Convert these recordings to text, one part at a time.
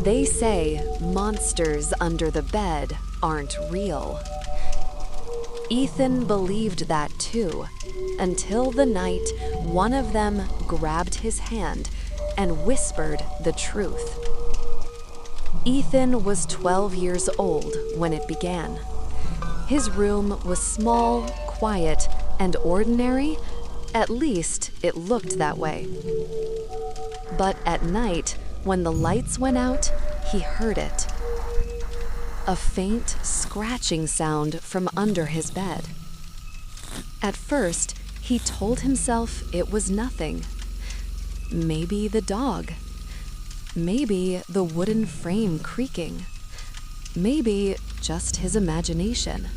They say monsters under the bed aren't real. Ethan believed that too, until the night one of them grabbed his hand and whispered the truth. Ethan was 12 years old when it began. His room was small, quiet, and ordinary. At least it looked that way. But at night, when the lights went out, he heard it. A faint scratching sound from under his bed. At first, he told himself it was nothing. Maybe the dog. Maybe the wooden frame creaking. Maybe just his imagination.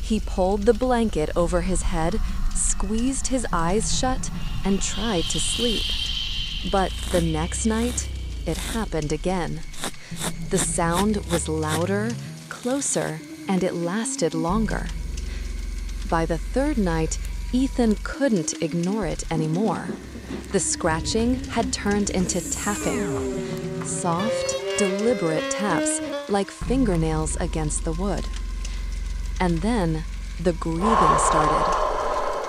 He pulled the blanket over his head, squeezed his eyes shut, and tried to sleep. But the next night, it happened again. The sound was louder, closer, and it lasted longer. By the third night, Ethan couldn't ignore it anymore. The scratching had turned into tapping. Soft, deliberate taps like fingernails against the wood. And then the breathing started.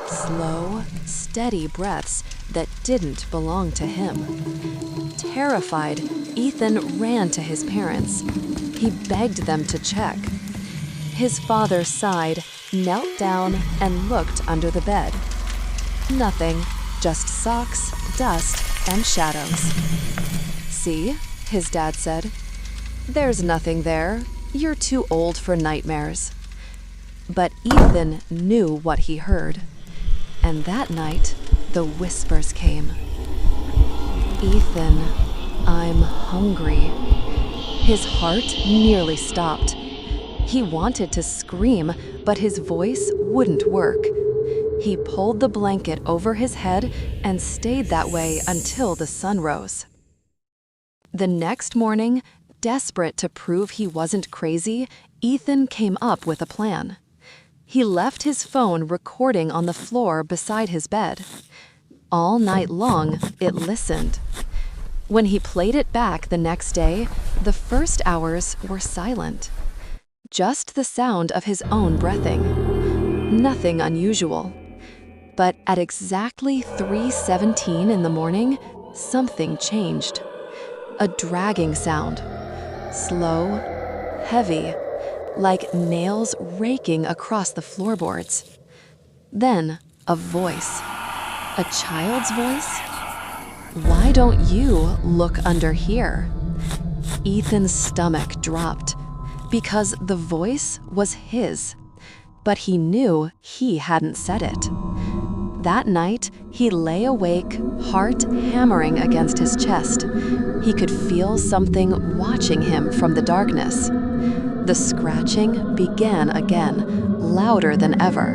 Slow, steady breaths that didn't belong to him. Terrified, Ethan ran to his parents. He begged them to check. His father sighed, knelt down, and looked under the bed. Nothing, just socks, dust, and shadows. "See," his dad said. "There's nothing there. You're too old for nightmares." But Ethan knew what he heard. And that night, the whispers came. "Ethan, I'm hungry." His heart nearly stopped. He wanted to scream, but his voice wouldn't work. He pulled the blanket over his head and stayed that way until the sun rose. The next morning, desperate to prove he wasn't crazy, Ethan came up with a plan. He left his phone recording on the floor beside his bed. All night long, it listened. When he played it back the next day, the first hours were silent. Just the sound of his own breathing. Nothing unusual. But at exactly 3:17 in the morning, something changed. A dragging sound. Slow, heavy, like nails raking across the floorboards. Then, a voice. A child's voice? "Why don't you look under here?" Ethan's stomach dropped, because the voice was his. But he knew he hadn't said it. That night, he lay awake, heart hammering against his chest. He could feel something watching him from the darkness. The scratching began again, louder than ever.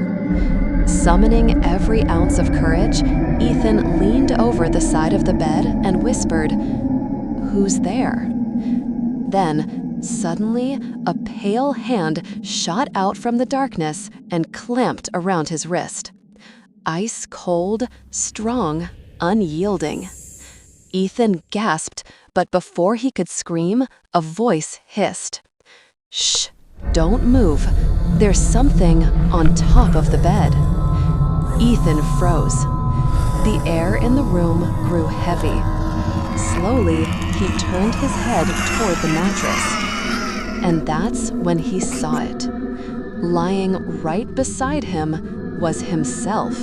Summoning every ounce of courage, Ethan leaned over the side of the bed and whispered, "Who's there?" Then, suddenly, a pale hand shot out from the darkness and clamped around his wrist. Ice cold, strong, unyielding. Ethan gasped, but before he could scream, a voice hissed. "Shh, don't move. There's something on top of the bed." Ethan froze. The air in the room grew heavy. Slowly, he turned his head toward the mattress. And that's when he saw it. Lying right beside him was himself.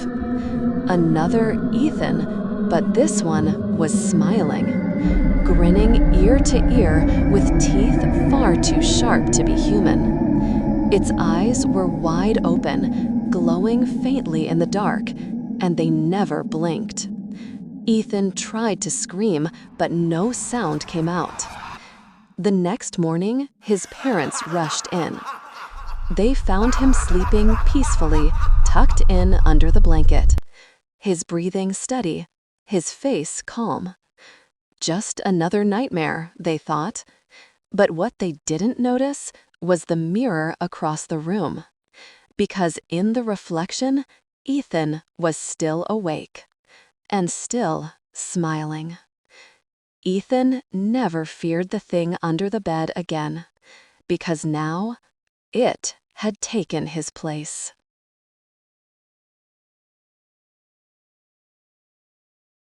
Another Ethan, but this one was smiling. Grinning ear to ear with teeth far too sharp to be human. Its eyes were wide open, glowing faintly in the dark, and they never blinked. Ethan tried to scream, but no sound came out. The next morning, his parents rushed in. They found him sleeping peacefully, tucked in under the blanket. His breathing steady, his face calm. Just another nightmare, they thought. But what they didn't notice was the mirror across the room. Because in the reflection, Ethan was still awake. And still smiling. Ethan never feared the thing under the bed again, because now it had taken his place.